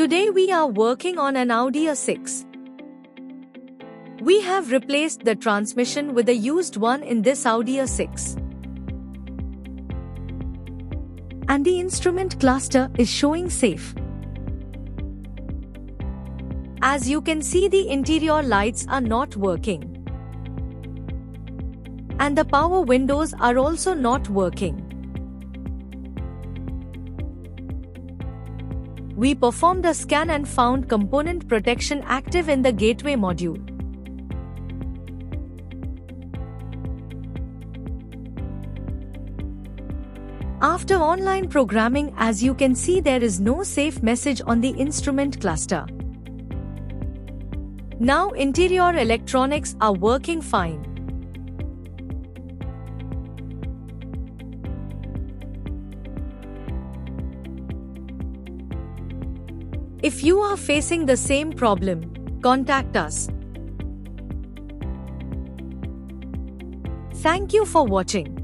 Today we are working on an Audi A6. We have replaced the transmission with a used one in this Audi A6. And the instrument cluster is showing safe. As you can see, the interior lights are not working. And the power windows are also not working. We performed a scan and found component protection active in the gateway module. After online programming, as you can see, there is no safe message on the instrument cluster. Now interior electronics are working fine. If you are facing the same problem, contact us. Thank you for watching.